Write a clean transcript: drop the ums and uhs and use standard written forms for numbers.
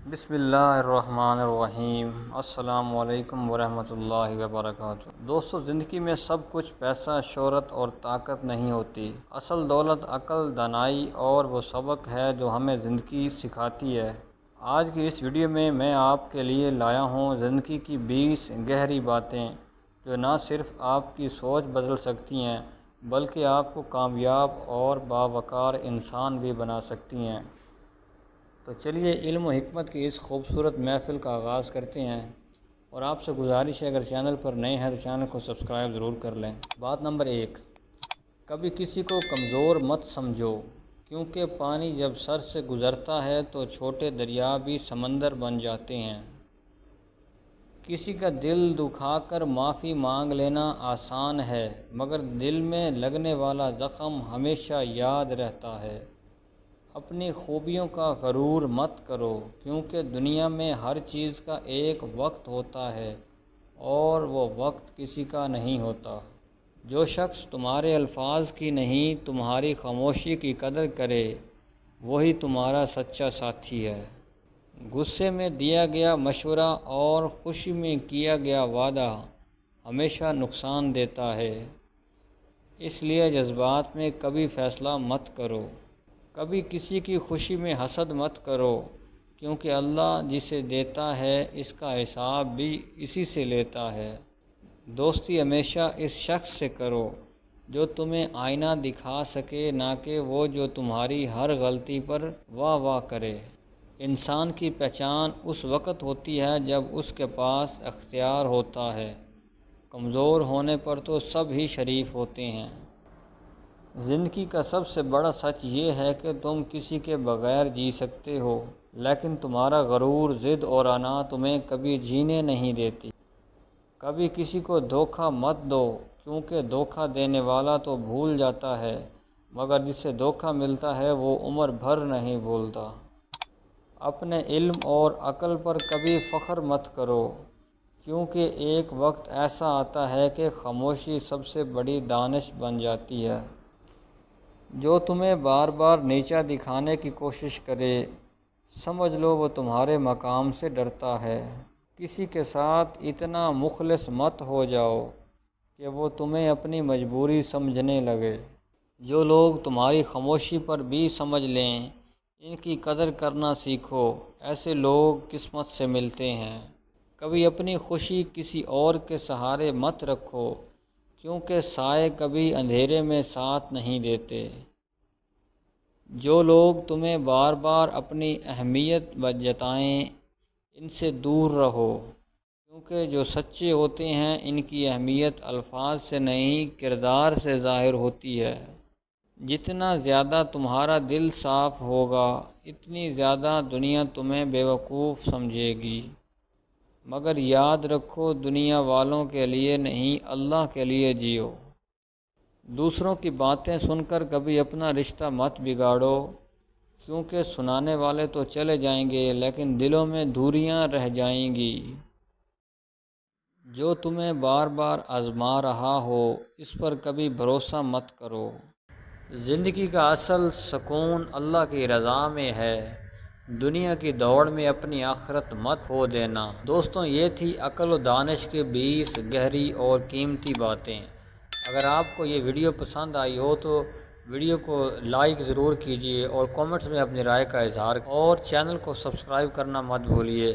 بسم اللہ الرحمن الرحیم۔ السلام علیکم ورحمۃ اللہ وبرکاتہ۔ دوستو، زندگی میں سب کچھ پیسہ، شہرت اور طاقت نہیں ہوتی۔ اصل دولت عقل، دانائی اور وہ سبق ہے جو ہمیں زندگی سکھاتی ہے۔ آج کی اس ویڈیو میں آپ کے لیے لایا ہوں زندگی کی 20 گہری باتیں جو نہ صرف آپ کی سوچ بدل سکتی ہیں بلکہ آپ کو کامیاب اور باوقار انسان بھی بنا سکتی ہیں۔ تو چلیے علم و حکمت کی اس خوبصورت محفل کا آغاز کرتے ہیں، اور آپ سے گزارش ہے اگر چینل پر نئے ہیں تو چینل کو سبسکرائب ضرور کر لیں۔ بات نمبر 1، کبھی کسی کو کمزور مت سمجھو، کیونکہ پانی جب سر سے گزرتا ہے تو چھوٹے دریا بھی سمندر بن جاتے ہیں۔ کسی کا دل دکھا کر معافی مانگ لینا آسان ہے، مگر دل میں لگنے والا زخم ہمیشہ یاد رہتا ہے۔ اپنی خوبیوں کا غرور مت کرو، کیونکہ دنیا میں ہر چیز کا ایک وقت ہوتا ہے اور وہ وقت کسی کا نہیں ہوتا۔ جو شخص تمہارے الفاظ کی نہیں تمہاری خاموشی کی قدر کرے وہی تمہارا سچا ساتھی ہے۔ غصے میں دیا گیا مشورہ اور خوشی میں کیا گیا وعدہ ہمیشہ نقصان دیتا ہے، اس لیے جذبات میں کبھی فیصلہ مت کرو۔ کبھی کسی کی خوشی میں حسد مت کرو، کیونکہ اللہ جسے دیتا ہے اس کا حساب بھی اسی سے لیتا ہے۔ دوستی ہمیشہ اس شخص سے کرو جو تمہیں آئینہ دکھا سکے، نہ کہ وہ جو تمہاری ہر غلطی پر واہ واہ کرے۔ انسان کی پہچان اس وقت ہوتی ہے جب اس کے پاس اختیار ہوتا ہے، کمزور ہونے پر تو سب ہی شریف ہوتے ہیں۔ زندگی کا سب سے بڑا سچ یہ ہے کہ تم کسی کے بغیر جی سکتے ہو، لیکن تمہارا غرور، ضد اور انا تمہیں کبھی جینے نہیں دیتی۔ کبھی کسی کو دھوکہ مت دو، کیونکہ دھوکہ دینے والا تو بھول جاتا ہے، مگر جسے دھوکہ ملتا ہے وہ عمر بھر نہیں بھولتا۔ اپنے علم اور عقل پر کبھی فخر مت کرو، کیونکہ ایک وقت ایسا آتا ہے کہ خاموشی سب سے بڑی دانش بن جاتی ہے۔ جو تمہیں بار بار نیچا دکھانے کی کوشش کرے، سمجھ لو وہ تمہارے مقام سے ڈرتا ہے۔ کسی کے ساتھ اتنا مخلص مت ہو جاؤ کہ وہ تمہیں اپنی مجبوری سمجھنے لگے۔ جو لوگ تمہاری خاموشی پر بھی سمجھ لیں، ان کی قدر کرنا سیکھو، ایسے لوگ قسمت سے ملتے ہیں۔ کبھی اپنی خوشی کسی اور کے سہارے مت رکھو، کیونکہ سائے کبھی اندھیرے میں ساتھ نہیں دیتے۔ جو لوگ تمہیں بار بار اپنی اہمیت جتائیں، ان سے دور رہو، کیونکہ جو سچے ہوتے ہیں ان کی اہمیت الفاظ سے نہیں کردار سے ظاہر ہوتی ہے۔ جتنا زیادہ تمہارا دل صاف ہوگا اتنی زیادہ دنیا تمہیں بیوقوف سمجھے گی، مگر یاد رکھو دنیا والوں کے لیے نہیں اللہ کے لیے جیو۔ دوسروں کی باتیں سن کر کبھی اپنا رشتہ مت بگاڑو، کیونکہ سنانے والے تو چلے جائیں گے لیکن دلوں میں دوریاں رہ جائیں گی۔ جو تمہیں بار بار آزما رہا ہو اس پر کبھی بھروسہ مت کرو۔ زندگی کا اصل سکون اللہ کی رضا میں ہے، دنیا کی دوڑ میں اپنی آخرت مت کھو دینا۔ دوستوں، یہ تھی عقل و دانش کی 20 گہری اور قیمتی باتیں۔ اگر آپ کو یہ ویڈیو پسند آئی ہو تو ویڈیو کو لائک ضرور کیجیے اور کامنٹس میں اپنی رائے کا اظہار، اور چینل کو سبسکرائب کرنا مت بھولیے۔